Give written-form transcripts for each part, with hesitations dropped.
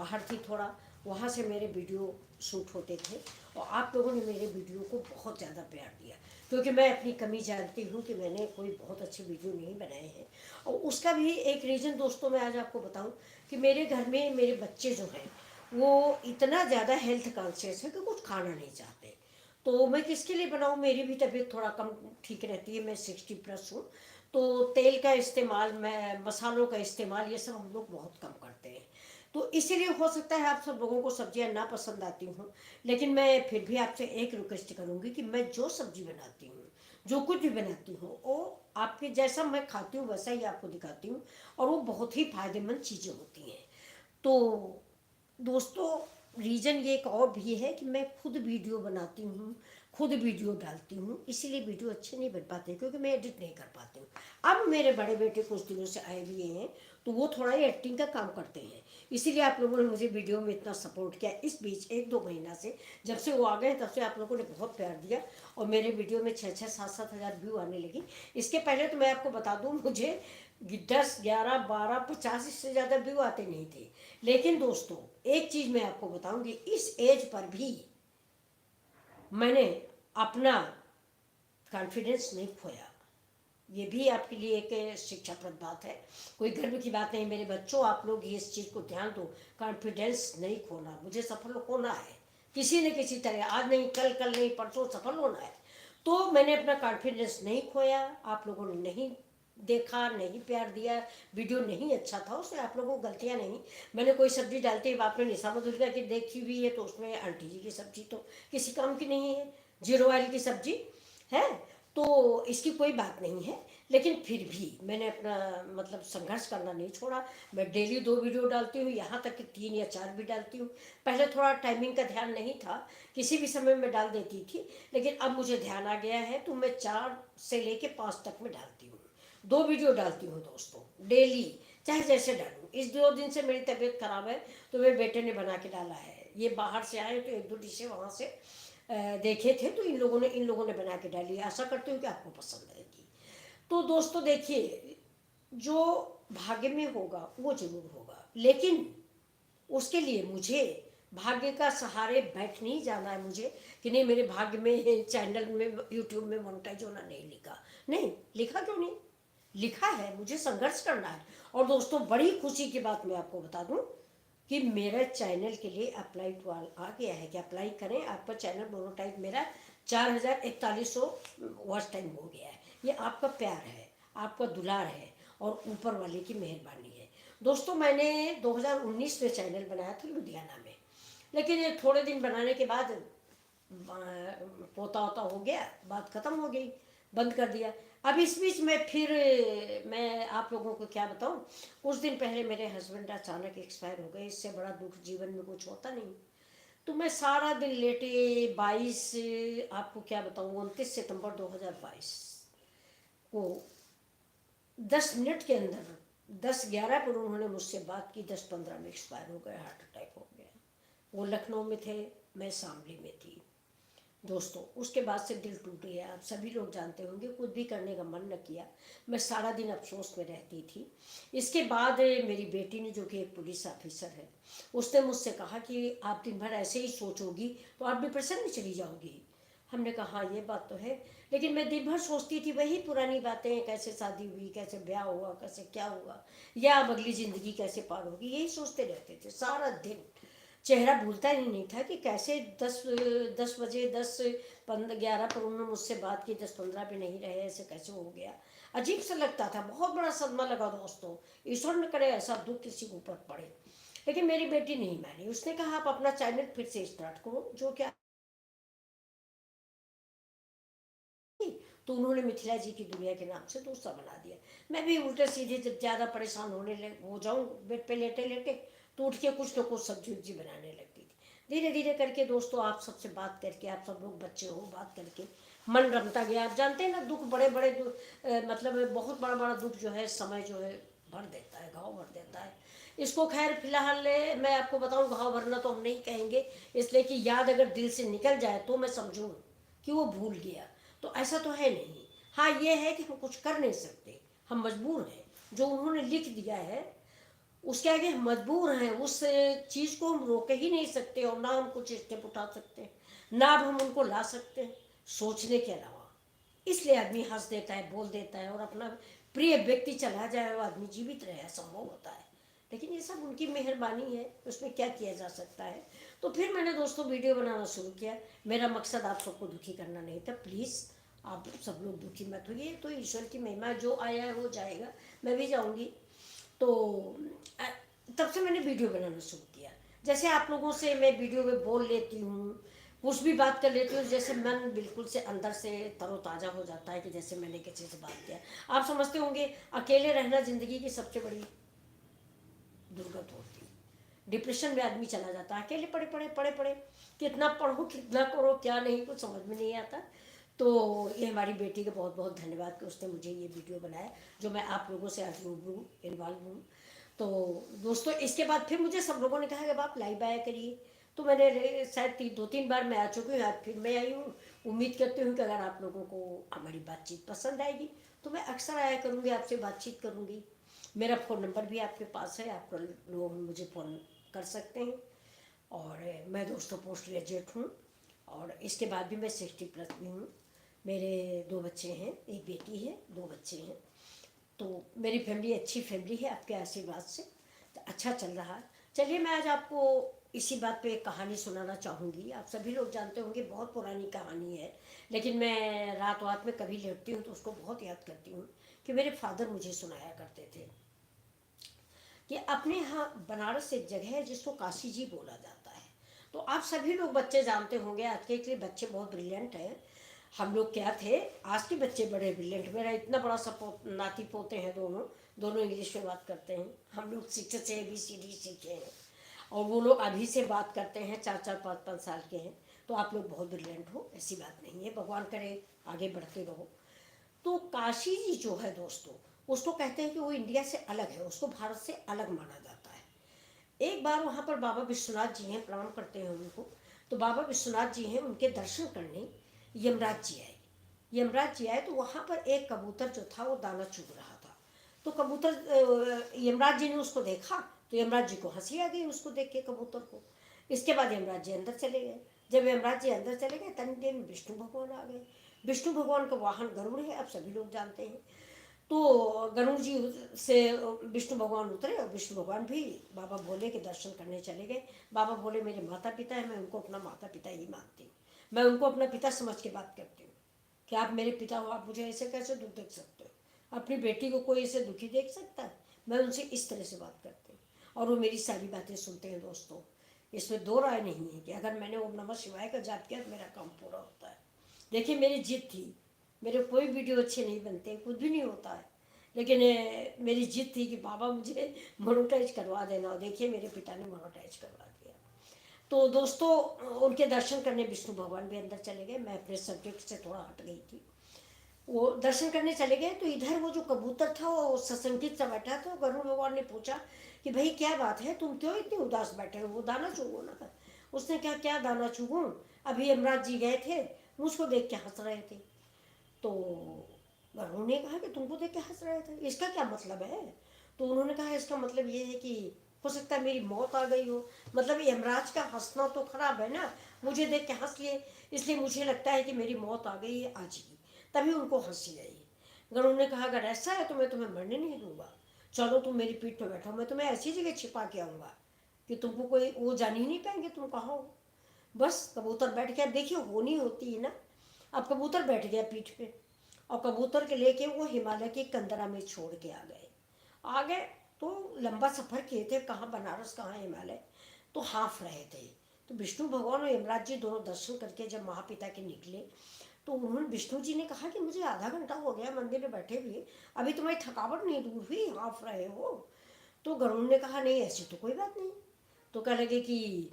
बाहर थी थोड़ा, वहाँ से मेरे वीडियो शूट होते थे और आप लोगों ने मेरे वीडियो को बहुत ज़्यादा प्यार दिया, क्योंकि मैं अपनी कमी जानती हूँ कि मैंने कोई बहुत अच्छे वीडियो नहीं बनाए हैं। और उसका भी एक रीज़न दोस्तों मैं आज आपको बताऊँ कि मेरे घर में मेरे बच्चे जो हैं वो इतना ज़्यादा हेल्थ कॉन्शियस है कि कुछ खाना नहीं चाहते। तो मैं किसके लिए बनाऊँ, मेरी भी तबीयत थोड़ा कम ठीक रहती है, मैं 60+ हूँ। तो तेल का इस्तेमाल, मैं मसालों का इस्तेमाल, ये सब हम लोग बहुत कम करते हैं। तो इसीलिए हो सकता है आप सब लोगों को सब्जियां ना पसंद आती हूँ, लेकिन मैं फिर भी आपसे एक रिक्वेस्ट करूँगी कि मैं जो सब्जी बनाती हूँ, जो कुछ भी बनाती हूँ, वो आपके जैसा मैं खाती हूँ वैसा ही आपको दिखाती हूँ, और वो बहुत ही फायदेमंद चीज़ें होती हैं। तो दोस्तों, रीज़न ये एक और भी है कि मैं खुद वीडियो बनाती हूँ, खुद वीडियो डालती हूँ, इसीलिए वीडियो अच्छे नहीं बन पाते क्योंकि मैं एडिट नहीं कर पाती हूँ। अब मेरे बड़े बेटे कुछ दिनों से आए हुए हैं, तो वो थोड़ा ही एक्टिंग का काम करते हैं, इसीलिए आप लोगों ने मुझे वीडियो में इतना सपोर्ट किया। इस बीच 1-2 महीना से, जब से वो आ गए तब से आप लोगों ने बहुत प्यार दिया और मेरे वीडियो में 6-6, 7-7 हज़ार व्यू आने लगी। इसके पहले तो मैं आपको बता दूँ, मुझे 10, 11, 12, 50 इससे ज़्यादा व्यू आते नहीं थे। लेकिन दोस्तों, एक चीज़ मैं आपको बताऊंगी, इस एज पर भी मैंने अपना कॉन्फिडेंस नहीं खोया। ये भी आपके लिए एक शिक्षाप्रद बात है, कोई गर्व की बात नहीं। मेरे बच्चों, आप लोग इस चीज़ को ध्यान दो, कॉन्फिडेंस नहीं खोना। मुझे सफल होना है किसी न किसी तरह, आज नहीं कल, कल नहीं परसों सफल होना है। तो मैंने अपना कॉन्फिडेंस नहीं खोया। आप लोगों ने नहीं देखा, नहीं प्यार दिया, वीडियो नहीं अच्छा था, उसमें आप लोगों को गलतियाँ नहीं। मैंने कोई सब्जी डालते ही आपने निशा मधुलिका की देखी हुई है, तो उसमें आंटी जी की सब्जी तो किसी काम की नहीं है, जीरो ऑयल की सब्जी है, तो इसकी कोई बात नहीं है। लेकिन फिर भी मैंने अपना मतलब संघर्ष करना नहीं छोड़ा। मैं डेली 2 वीडियो डालती हूँ, यहाँ तक कि 3 या 4 भी डालती हूँ। पहले थोड़ा टाइमिंग का ध्यान नहीं था, किसी भी समय में डाल देती थी, लेकिन अब मुझे ध्यान आ गया है, तो मैं 4 से लेके 5 तक में डालती हूँ। 2 वीडियो डालती हूँ दोस्तों डेली, चाहे जैसे डालूँ। इस 2 दिन से मेरी तबीयत खराब है, तो मेरे बेटे ने बना के डाला है। ये बाहर से आए तो 1-2 डिशें वहाँ से देखे थे, तो इन लोगों ने बना के डाली। आशा करती हूँ कि आपको पसंद आएगी। तो दोस्तों देखिए, जो भाग्य में होगा वो जरूर होगा, लेकिन उसके लिए मुझे भाग्य का सहारे बैठ नहीं जाना है। मुझे कि नहीं, मेरे भाग्य में चैनल में यूट्यूब में मोनेटाइज होना नहीं लिखा। नहीं लिखा, क्यों नहीं लिखा है, मुझे संघर्ष करना है। और दोस्तों, बड़ी खुशी की बात मैं आपको बता दूं कि मेरे चैनल के लिए अप्लाई टू ऑल आ गया है कि अप्लाई करें, आपका चैनल मोनेटाइज मेरा 4,4100 वॉच टाइम हो गया है। ये आपका प्यार है, आपका दुलार है और ऊपर वाले की मेहरबानी है। दोस्तों, मैंने 2019 में चैनल बनाया था लुधियाना में, लेकिन ये थोड़े दिन बनाने के बाद पोता वोता हो गया, बात ख़त्म हो गई, बंद कर दिया। अब इस बीच में फिर मैं आप लोगों को क्या बताऊं, कुछ दिन पहले मेरे हस्बैंड अचानक एक्सपायर हो गए। इससे बड़ा दुख जीवन में कुछ होता नहीं। तो मैं सारा दिन लेटे 22, आपको क्या बताऊं, 29 सितंबर 2022 को 10 मिनट के अंदर 10-11 पर उन्होंने मुझसे बात की, 10-15 में एक्सपायर हो गए, हार्ट अटैक हो गया। वो लखनऊ में थे, मैं शामली में थी। दोस्तों, उसके बाद से दिल टूट गया। आप सभी लोग जानते होंगे, कुछ भी करने का मन न किया, मैं सारा दिन अफसोस में रहती थी। इसके बाद मेरी बेटी ने, जो कि एक पुलिस ऑफिसर है, उसने मुझसे कहा कि आप दिन भर ऐसे ही सोचोगी तो आप डिप्रेशन में चली जाओगी। हमने कहा हाँ, ये बात तो है, लेकिन मैं दिन भर सोचती थी वही पुरानी बातें, कैसे शादी हुई, कैसे ब्याह हुआ, कैसे क्या हुआ, या अब अगली ज़िंदगी कैसे पार होगी, यही सोचते रहते थे सारा दिन। चेहरा भूलता ही नहीं था कि कैसे 10 बजे 10-11 पर उन्होंने मुझसे बात की, 10-15 पे नहीं रहे, ऐसे कैसे हो गया। अजीब सा लगता था, बहुत बड़ा सदमा लगा दोस्तों। ईश्वर न करे ऐसा दुख किसी के ऊपर पड़े। लेकिन मेरी बेटी नहीं मानी, उसने कहा आप अपना चैनल फिर से स्टार्ट करो, जो क्या। तो उन्होंने मिथिला जी की दुनिया के नाम से दूसरा बना दिया। मैं भी उल्टे सीधे जब ज़्यादा परेशान होने लग हो जाऊँ बेड पे लेटे लेटे, तो उठ के कुछ न कुछ सब्जी उब्जी बनाने लगती थी। धीरे धीरे करके दोस्तों, आप सबसे बात करके, आप सब लोग बच्चे हो, बात करके मन रमता गया। आप जानते हैं ना, दुख बड़े बड़े मतलब बहुत बड़ा बड़ा दुख जो है, समय जो है भर देता है, घाव भर देता है। इसको खैर फिलहाल मैं आपको बताऊं, घाव भरना तो हम नहीं कहेंगे, इसलिए कि याद अगर दिल से निकल जाए तो मैं समझूं कि वो भूल गया। तो ऐसा तो है नहीं। हाँ, ये है कि हम कुछ कर नहीं सकते, हम मजबूर हैं। जो उन्होंने लिख दिया है उसके आगे हम मजबूर हैं, उस चीज़ को हम रोक ही नहीं सकते और ना हम कुछ स्टेप उठा सकते हैं, ना अब हम उनको ला सकते हैं सोचने के अलावा। इसलिए आदमी हंस देता है, बोल देता है और अपना प्रिय व्यक्ति चला जाए और आदमी जीवित रहे, संभव होता है। लेकिन ये सब उनकी मेहरबानी है, उसमें क्या किया जा सकता है। तो फिर मैंने दोस्तों वीडियो बनाना शुरू किया। मेरा मकसद आप सबको दुखी करना नहीं था, प्लीज़ आप सब लोग दुखी मत होइए। तो ईश्वर की महिमा, जो आया है वो जाएगा, मैं भी जाऊंगी। तो अ, तब से मैंने वीडियो बनाना शुरू किया। जैसे आप लोगों से मैं वीडियो में बोल लेती हूँ, कुछ भी बात कर लेती हूँ, जैसे मन बिल्कुल से अंदर से तरोताज़ा हो जाता है कि जैसे मैंने किसी से बात किया। आप समझते होंगे अकेले रहना ज़िंदगी की सबसे बड़ी दुर्गत होती है। डिप्रेशन में आदमी चला जाता है, अकेले पढ़े पढ़े पढ़े पढ़े, कितना पढ़ो कितना करो क्या नहीं, कुछ समझ में नहीं आता। तो ये हमारी बेटी का बहुत बहुत धन्यवाद कि उसने मुझे ये वीडियो बनाया, जो मैं आप लोगों से आज रूबरू इन्वॉल्व हूँ। तो दोस्तों इसके बाद फिर मुझे सब लोगों ने कहा कि अब आप लाइव आया करिए। तो मैंने शायद 2-3 बार मैं आ चुकी हूँ, आज फिर मैं आई हूँ। उम्मीद करती हूँ कि अगर आप लोगों को हमारी बातचीत पसंद आएगी तो मैं अक्सर आया करूँगी, आपसे बातचीत करूँगी। मेरा फ़ोन नंबर भी आपके पास है, आप लोग मुझे फ़ोन कर सकते हैं। और मैं दोस्तों पोस्ट ग्रेजुएट हूँ और इसके बाद भी मैं 60+ भी हूँ। मेरे 2 बच्चे हैं, एक बेटी है, 2 बच्चे हैं। तो मेरी फैमिली अच्छी फैमिली है, आपके आशीर्वाद से तो अच्छा चल रहा है। चलिए मैं आज आपको इसी बात पे एक कहानी सुनाना चाहूँगी। आप सभी लोग जानते होंगे, बहुत पुरानी कहानी है, लेकिन मैं रात रात में कभी लेटती हूँ तो उसको बहुत याद करती हूँ कि मेरे फादर मुझे सुनाया करते थे कि अपने यहाँ बनारस एक जगह है जिसको काशी जी बोला जाता है। तो आप सभी लोग बच्चे जानते होंगे, आज के बच्चे बहुत ब्रिलियंट हैं। हम लोग क्या थे, आज के बच्चे बड़े ब्रिलियंट। मेरा इतना बड़ा सा नाती पोते हैं, दोनों दोनों इंग्लिश में बात करते हैं। हम लोग शिक्षक से ABCD सीखे हैं और वो लोग अभी से बात करते हैं, 4-4 5-5 साल के हैं। तो आप लोग बहुत ब्रिलियंट हो, ऐसी बात नहीं है, भगवान करे आगे बढ़ते रहो। तो काशी जी जो है दोस्तों, उसको कहते हैं कि वो इंडिया से अलग है, उसको भारत से अलग माना जाता है। एक बार वहाँ पर बाबा विश्वनाथ जी हैं, प्रणाम करते हैं उनको। तो बाबा विश्वनाथ जी हैं, उनके दर्शन करने यमराज जी आए। यमराज जी आए तो वहाँ पर एक कबूतर जो था वो दाना चुग रहा था। तो कबूतर, यमराज जी ने उसको देखा तो यमराज जी को हंसी आ गई उसको देख के, कबूतर को। इसके बाद यमराज जी अंदर चले गए। जब यमराज जी अंदर चले गए तनी देर में विष्णु भगवान आ गए। विष्णु भगवान का वाहन गरुड़ है, आप सभी लोग जानते हैं। तो गरुड़ जी से विष्णु भगवान उतरे और विष्णु भगवान भी बाबा भोले के दर्शन करने चले गए। बाबा भोले मेरे माता पिता हैं, मैं उनको अपना माता पिता ही मानती हूँ। मैं उनको अपना पिता समझ के बात करती हूँ कि आप मेरे पिता हो, आप मुझे ऐसे कैसे दुख देख सकते हो। अपनी बेटी को कोई ऐसे दुखी देख सकता है? मैं उनसे इस तरह से बात करती हूँ और वो मेरी सारी बातें सुनते हैं दोस्तों। इसमें दो राय नहीं है कि अगर मैंने ओम नमः शिवाय का जाप किया तो मेरा काम पूरा होता है। देखिए मेरी जिद थी, मेरे कोई वीडियो अच्छे नहीं बनते, कुछ भी नहीं होता है, लेकिन मेरी जिद थी कि बाबा मुझे मोनोटाइज करवा देना। और देखिए मेरे पिता ने मोनोटाइज करवा दिया। तो दोस्तों उनके दर्शन करने विष्णु भगवान भी अंदर चले गए। मैं अपने सब्जेक्ट से थोड़ा हट गई थी। वो दर्शन करने चले गए तो इधर वो जो कबूतर था वो सशंकित सा बैठा था। गरुड़ भगवान ने पूछा कि भाई क्या बात है, तुम क्यों इतनी उदास बैठे हो, वो दाना चुगो ना। उसने कहा क्या दाना चुगूं, अभी यमराज जी गए थे, मुझको देख के हंस रहे थे। तो गरुड़ ने कहा कि तुमको देख के हंस रहे थे, इसका क्या मतलब है? तो उन्होंने कहा इसका मतलब ये है कि हो सकता है मेरी मौत आ गई हो। मतलब यमराज का हंसना तो खराब है ना, मुझे देख के हंस लिए, इसलिए मुझे लगता है कि मेरी मौत आ गई है आज ही। तभी उनको हंसी आई। गरुड़ ने कहा अगर ऐसा है तो मैं तुम्हें मरने नहीं दूंगा, चलो तुम मेरी पीठ पर बैठो, मैं तुम्हें ऐसी जगह छिपा के आऊँगा कि तुमको कोई वो जान ही नहीं पाएंगे तुम कहाँ हो। बस कबूतर बैठ गया, देखिए होनी होती है ना। अब कबूतर बैठ गया पीठ पे और कबूतर के लेके वो हिमालय की कंदरा में छोड़ के आ गए। तो लंबा सफ़र किए थे, कहाँ बनारस कहाँ हिमालय, तो हाँफ रहे थे। तो विष्णु भगवान और यमराज जी दोनों दर्शन करके जब महापिता के निकले तो उन्होंने, विष्णु जी ने कहा कि मुझे आधा घंटा हो गया मंदिर में बैठे हुए, अभी तुम्हारी थकावट नहीं दूर हुई, हाँफ रहे हो? तो गरुड़ ने कहा नहीं ऐसी तो कोई बात नहीं। तो कह लगे कि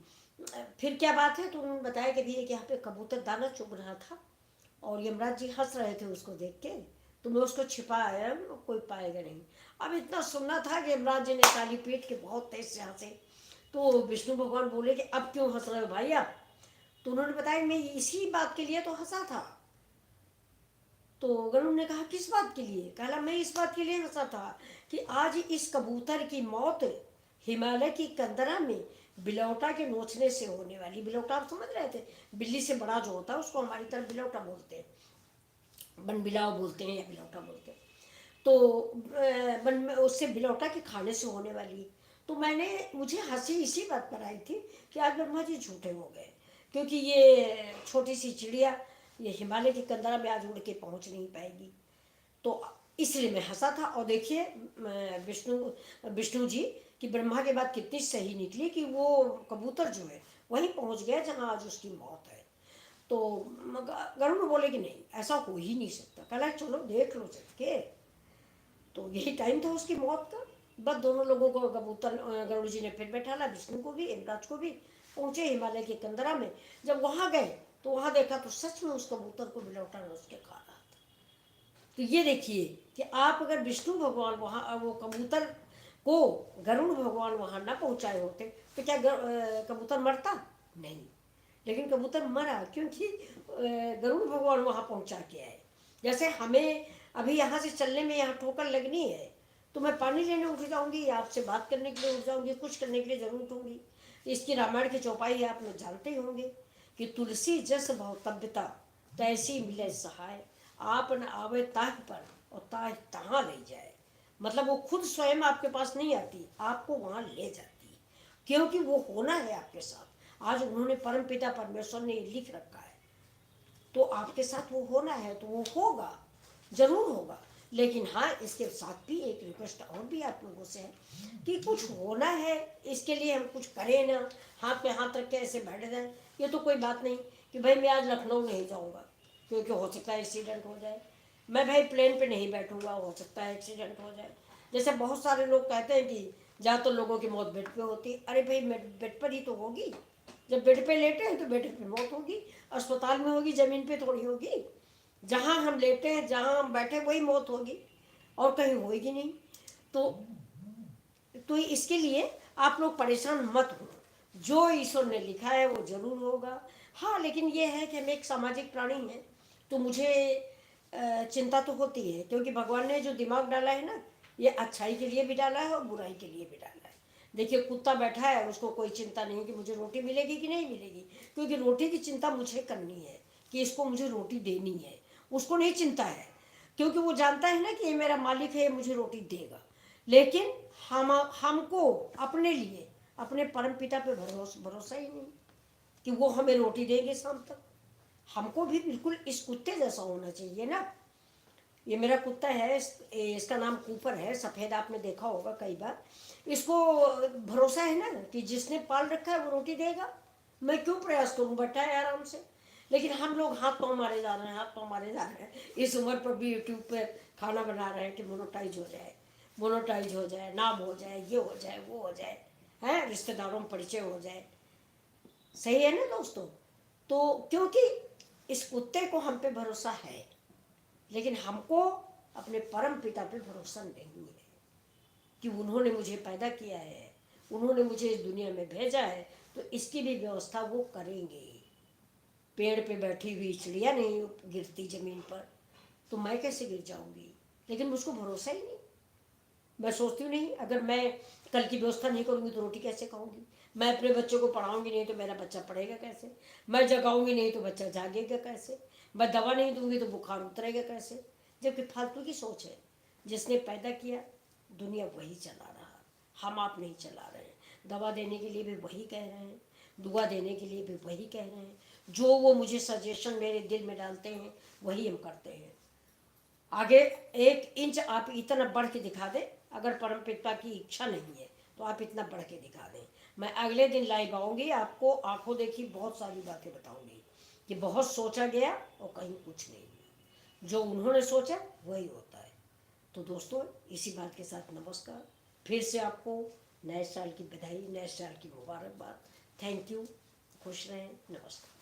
फिर क्या बात है? तो उन्होंने बताया कि भैया कि यहाँ पे कबूतर दाना चुग रहा था और यमराज जी हंस रहे थे उसको देख के, तो मैं उसको छिपाया, कोई पाएगा नहीं। अब इतना सुनना था कि यमराज जी ने काली पीट के बहुत तेज से हंसे। तो विष्णु भगवान बोले कि अब क्यों हंस रहे हो भाई आप? तो उन्होंने बताया मैं इसी बात के लिए तो हंसा था। तो गरुड़ ने कहा किस बात के लिए? कहला मैं इस बात के लिए हंसा था कि आज इस कबूतर की मौत हिमालय की कंदरा में बिलौटा के नोचने से होने वाली, बिलौटा आप समझ रहे थे, बिल्ली से बड़ा जो होता है उसको हमारी तरफ बिलौटा बोलते हैं, बनबिलाव बोलते हैं या बिलौटा बोलते हैं। तो उससे बिलौटा के खाने से होने वाली। तो मुझे हंसी इसी बात पर आई थी कि आज ब्रह्मा जी झूठे हो गए, क्योंकि ये छोटी सी चिड़िया ये हिमालय की कंदरा में आज उड़ के पहुंच नहीं पाएगी। तो इसलिए मैं हंसा था। और देखिए विष्णु जी कि ब्रह्मा के बात कितनी सही निकली कि वो कबूतर जो है वहीं पहुंच गया जहां आज उसकी मौत है। तो गरुड़ बोले कि नहीं, ऐसा हो ही नहीं सकता। कहला चलो देख लो चल के। तो यही टाइम था उसकी मौत का। बस दोनों लोगों को गरुड़ जी ने फिर बैठाला, विष्णु को भी यमराज को भी। पहुंचे हिमालय के कंदरा में। जब वहां गए तो वहां देखा तो सच में उस कबूतर को बिलौटा नोच के खा रहा था। तो ये देखिए कि आप अगर विष्णु भगवान वहां वो कबूतर को गरुड़ भगवान वहां ना पहुंचाए होते तो क्या कबूतर मरता? नहीं। लेकिन कबूतर मरा क्योंकि गरुड़ भगवान वहां पहुंचा के आए। जैसे हमें अभी यहाँ से चलने में यहाँ ठोकर लगनी है तो मैं पानी लेने उठ जाऊंगी या आपसे बात करने के लिए उठ जाऊंगी, कुछ करने के लिए जरूर उठूंगी। इसकी रामायण की चौपाई आप लोग जानते ही होंगे कि तुलसी जस भवतव्यता तैसी मिले सहाय, आप न आवे ताह पर और ताह तहाँ ले जाए। मतलब वो खुद स्वयं आपके पास नहीं आती, आपको वहाँ ले जाती, क्योंकि वो होना है आपके साथ। आज उन्होंने परमपिता परमेश्वर ने लिख रखा है, तो आपके साथ वो होना है तो वो होगा, जरूर होगा। लेकिन हाँ, इसके साथ भी एक रिक्वेस्ट और भी आप लोगों से है कि कुछ होना है, इसके लिए हम कुछ करें ना, हाथ पे हाथ रख के ऐसे बैठ जाए। ये तो कोई बात नहीं कि भाई मैं आज लखनऊ नहीं जाऊँगा क्योंकि हो सकता है एक्सीडेंट हो जाए, मैं भाई प्लेन पे नहीं बैठूंगा, हो सकता है एक्सीडेंट हो जाए। जैसे बहुत सारे लोग कहते हैं कि जहाँ तो लोगों की मौत बेड पे होती है। अरे भाई बेड पर ही तो होगी। जब बेड पे लेटे हैं तो बेड पे मौत होगी, अस्पताल में होगी, ज़मीन पे थोड़ी होगी। जहाँ हम लेटे हैं, जहाँ हम बैठे, वही मौत होगी और कहीं होगी नहीं। तो इसके लिए आप लोग परेशान मत हो, जो ईश्वर ने लिखा है वो जरूर होगा। हाँ, लेकिन ये है कि हम एक सामाजिक प्राणी हैं तो मुझे चिंता तो होती है, क्योंकि भगवान ने जो दिमाग डाला है ना, ये अच्छाई के लिए भी डाला है और बुराई के लिए भी डाला है। देखिए कुत्ता बैठा है, उसको कोई चिंता नहीं कि मुझे रोटी मिलेगी कि नहीं मिलेगी, क्योंकि रोटी की चिंता मुझे करनी है कि इसको मुझे रोटी देनी है। उसको नहीं चिंता है, क्योंकि वो जानता है ना कि ये मेरा मालिक है, ये मुझे रोटी देगा। लेकिन हमको अपने लिए अपने परम पिता पे भरोसा ही नहीं कि वो हमें रोटी देंगे शाम तक। हमको भी बिल्कुल इस कुत्ते जैसा होना चाहिए ना। ये मेरा कुत्ता है, इसका नाम कूपर है, सफ़ेद, आपने देखा होगा कई बार। इसको भरोसा है ना कि जिसने पाल रखा है वो रोटी देगा। मैं क्यों प्रयास करूं, बैठा है आराम से। लेकिन हम लोग हाथ पाँव मारे जा रहे हैं, हाथ पाँव मारे जा रहे हैं। इस उम्र पर भी यूट्यूब पे खाना बना रहे हैं कि मोनोटाइज हो जाए, मोनोटाइज हो जाए, नाम हो जाए, ये हो जाए, वो हो जाए, हैं, रिश्तेदारों में परिचय हो जाए। सही है ना दोस्तों? तो क्योंकि इस कुत्ते को हम पे भरोसा है, लेकिन हमको अपने परम पिता पे भरोसा नहीं है कि उन्होंने मुझे पैदा किया है, उन्होंने मुझे इस दुनिया में भेजा है, तो इसकी भी व्यवस्था वो करेंगे। पेड़ पे बैठी हुई चिड़िया नहीं गिरती ज़मीन पर, तो मैं कैसे गिर जाऊंगी? लेकिन मुझको भरोसा ही नहीं। मैं सोचती हूँ नहीं, अगर मैं कल की व्यवस्था नहीं करूँगी तो रोटी कैसे खाऊंगी? मैं अपने बच्चों को पढ़ाऊंगी नहीं तो मेरा बच्चा पढ़ेगा कैसे? मैं जगाऊंगी नहीं तो बच्चा जागेगा कैसे? मैं दवा नहीं दूंगी तो बुखार उतरेगा कैसे? जबकि फालतू की सोच है। जिसने पैदा किया दुनिया वही चला रहा, हम आप नहीं चला रहे हैं। दवा देने के लिए भी वही कह रहे हैं, दुआ देने के लिए भी वही कह रहे हैं। जो वो मुझे सजेशन मेरे दिल में डालते हैं वही हम करते हैं। आगे 1 इंच आप इतना बढ़ के दिखा दें, अगर परम पिता की इच्छा नहीं है तो आप इतना बढ़ के दिखा दें। मैं अगले दिन लाइव आऊँगी, आपको आंखों देखी बहुत सारी बातें बताऊँगी कि बहुत सोचा गया और कहीं कुछ नहीं हुआ। जो उन्होंने सोचा वही होता है। तो दोस्तों, इसी बात के साथ नमस्कार। फिर से आपको नए साल की बधाई, नए साल की मुबारकबाद। Thank you. खुश रहें। नमस्कार।